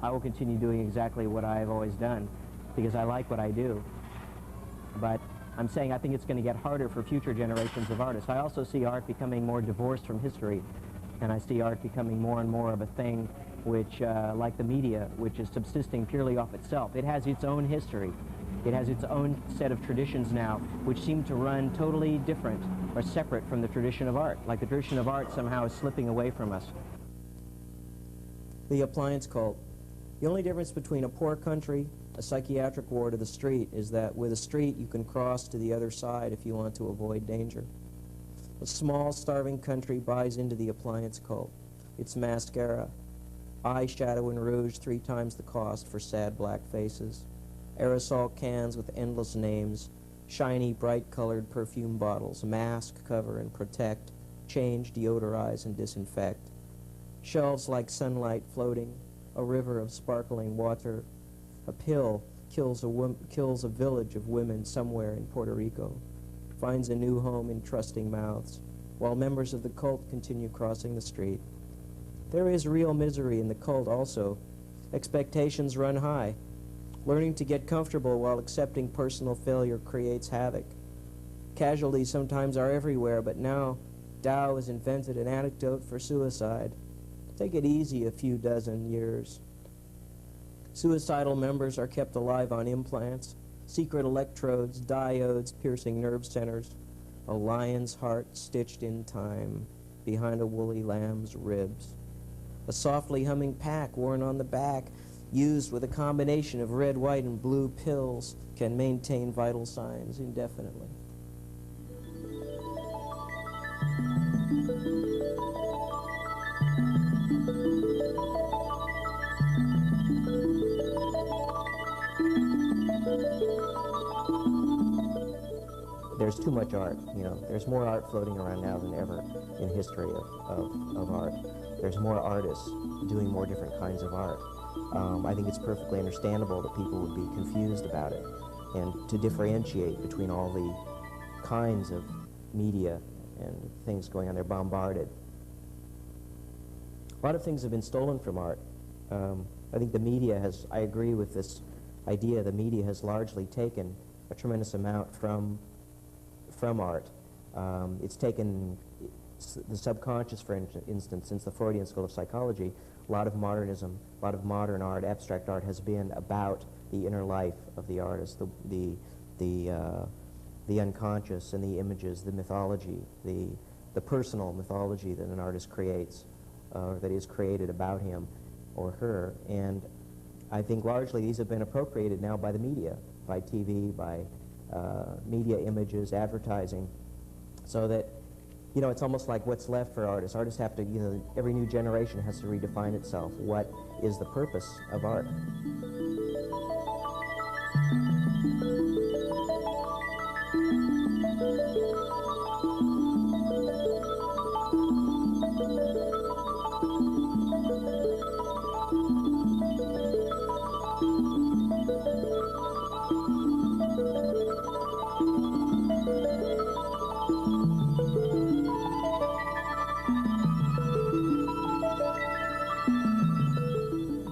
I will continue doing exactly what I've always done because I like what I do. But I'm saying I think it's going to get harder for future generations of artists. I also see art becoming more divorced from history, and I see art becoming more and more of a thing which, like the media, which is subsisting purely off itself. It has its own history. It has its own set of traditions now, which seem to run totally different or separate from the tradition of art. Like the tradition of art somehow is slipping away from us. The appliance cult. The only difference between a poor country, a psychiatric ward, or the street is that with a street you can cross to the other side if you want to avoid danger. A small, starving country buys into the appliance cult. It's mascara, eyeshadow and rouge 3 times the cost for sad black faces, aerosol cans with endless names, shiny, bright-colored perfume bottles, mask, cover, and protect, change, deodorize, and disinfect, shelves like sunlight floating, a river of sparkling water. A pill kills a village of women somewhere in Puerto Rico, finds a new home in trusting mouths, while members of the cult continue crossing the street. There is real misery in the cult also. Expectations run high. Learning to get comfortable while accepting personal failure creates havoc. Casualties sometimes are everywhere, but now Dow has invented an antidote for suicide. Take it easy a few dozen years. Suicidal members are kept alive on implants, secret electrodes, diodes piercing nerve centers, a lion's heart stitched in time behind a woolly lamb's ribs, a softly humming pack worn on the back, used with a combination of red, white, and blue pills, can maintain vital signs indefinitely. There's too much art, you know. There's more art floating around now than ever in history of art. There's more artists doing more different kinds of art. I think it's perfectly understandable that people would be confused about it, and to differentiate between all the kinds of media and things going on. They're bombarded. A lot of things have been stolen from art. I think the media has, I agree with this idea, the media has largely taken a tremendous amount from art. It's taken the subconscious, for instance, since the Freudian school of psychology. A lot of modernism, a lot of modern art, abstract art, has been about the inner life of the artist, the unconscious and the images, the mythology, the personal mythology that an artist creates, that is created about him or her. And I think largely these have been appropriated now by the media, by TV, by media images, advertising, so that, you know, it's almost like what's left for artists. Artists have to, you know, every new generation has to redefine itself. What is the purpose of art?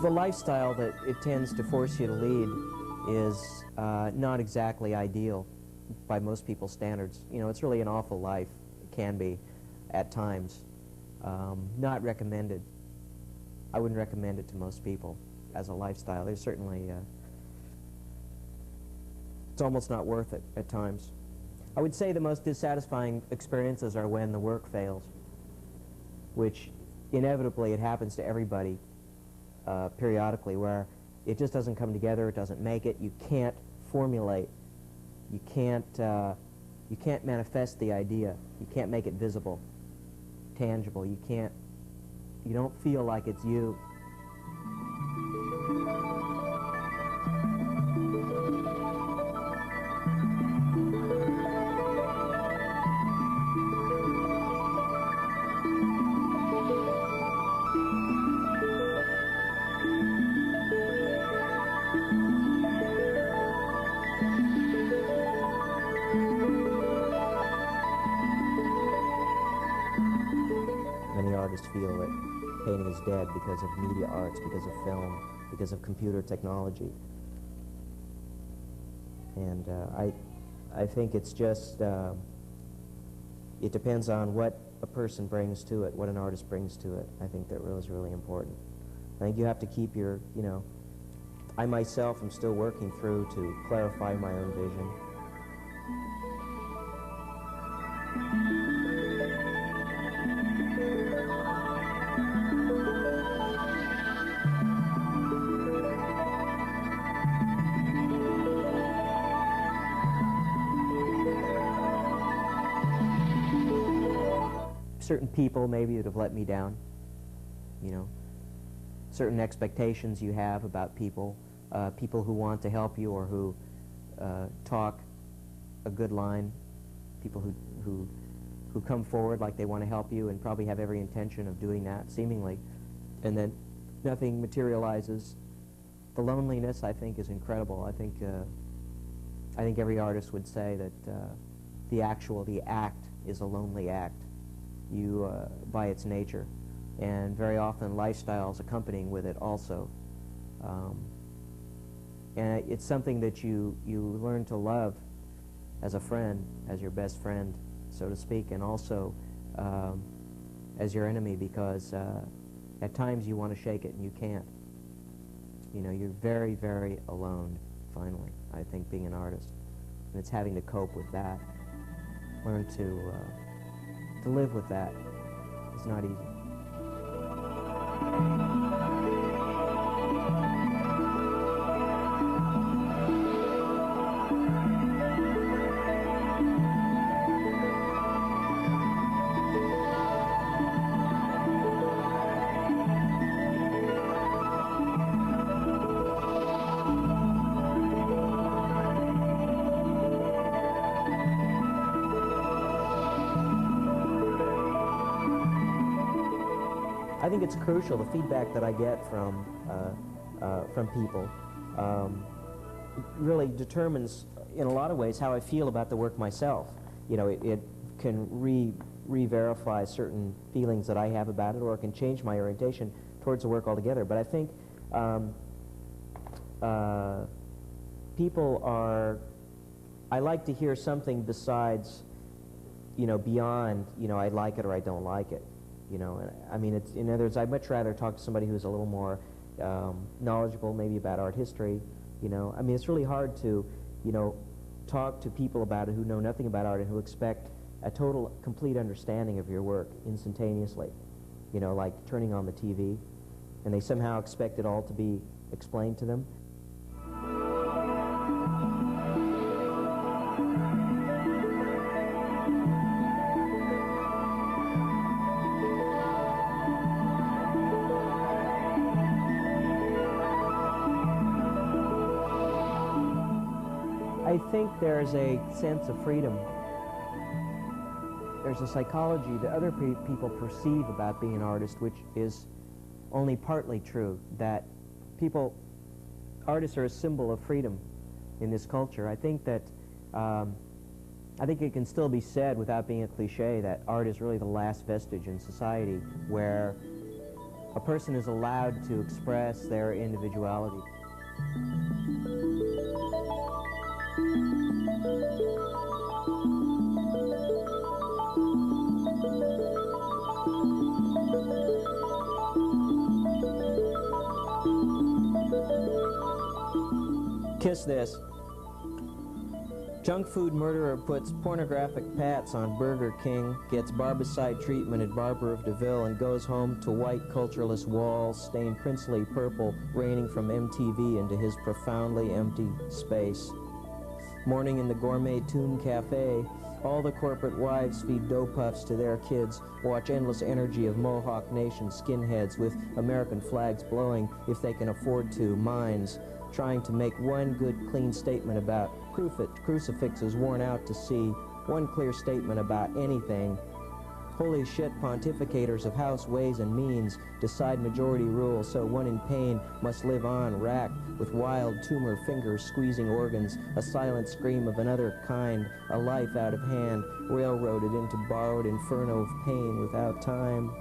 The lifestyle that it tends to force you to lead is not exactly ideal by most people's standards. You know, it's really an awful life. It can be at times. Not recommended. I wouldn't recommend it to most people as a lifestyle. There's certainly, it's almost not worth it at times. I would say the most dissatisfying experiences are when the work fails, which inevitably it happens to everybody. Periodically, where it just doesn't come together, it doesn't make it, you can't formulate, you can't manifest the idea, you can't make it visible, tangible, you don't feel like it's you. Many artists feel that painting is dead because of media arts, because of film, because of computer technology. And I think it's just, it depends on what a person brings to it, what an artist brings to it. I think that really is really important. I think you have to keep your, you know, I myself am still working through to clarify my own vision. Certain people maybe that have let me down, you know, certain expectations you have about people, people who want to help you or who talk a good line, people who come forward like they want to help you and probably have every intention of doing that, seemingly, and then nothing materializes. The loneliness, I think, is incredible. I think every artist would say that the act is a lonely act. By its nature, and very often lifestyles accompanying with it also. And it's something that you learn to love as a friend, as your best friend, so to speak, and also as your enemy, because at times you want to shake it and you can't. You know, you're very, very alone, finally, I think, being an artist. And it's having to cope with that, learn to live with that. It's not easy. I think it's crucial, the feedback that I get from people really determines, in a lot of ways, how I feel about the work myself. You know, it can re-verify certain feelings that I have about it, or it can change my orientation towards the work altogether. But I think people are, I like to hear something besides, you know, beyond, you know, I like it or I don't like it. You know, I mean, it's, in other words, I'd much rather talk to somebody who's a little more knowledgeable, maybe about art history. You know, I mean, it's really hard to, you know, talk to people about it who know nothing about art and who expect a total, complete understanding of your work instantaneously. You know, like turning on the TV, and they somehow expect it all to be explained to them. I think there's a sense of freedom. There's a psychology that other people perceive about being an artist, which is only partly true, that artists are a symbol of freedom in this culture. I think that, I think it can still be said without being a cliche that art is really the last vestige in society where a person is allowed to express their individuality. Kiss this. Junk food murderer puts pornographic pats on Burger King, gets barbicide treatment at Barber of DeVille, and goes home to white cultureless walls stained princely purple, raining from MTV into his profoundly empty space. Morning in the gourmet Tune Cafe, all the corporate wives feed dough puffs to their kids, watch endless energy of Mohawk Nation skinheads with American flags blowing if they can afford to, minds trying to make one good, clean statement about crucifixes worn out to see, one clear statement about anything. Holy shit, pontificators of house ways and means decide majority rule, so one in pain must live on, racked with wild tumor fingers squeezing organs, a silent scream of another kind, a life out of hand, railroaded into borrowed inferno of pain without time.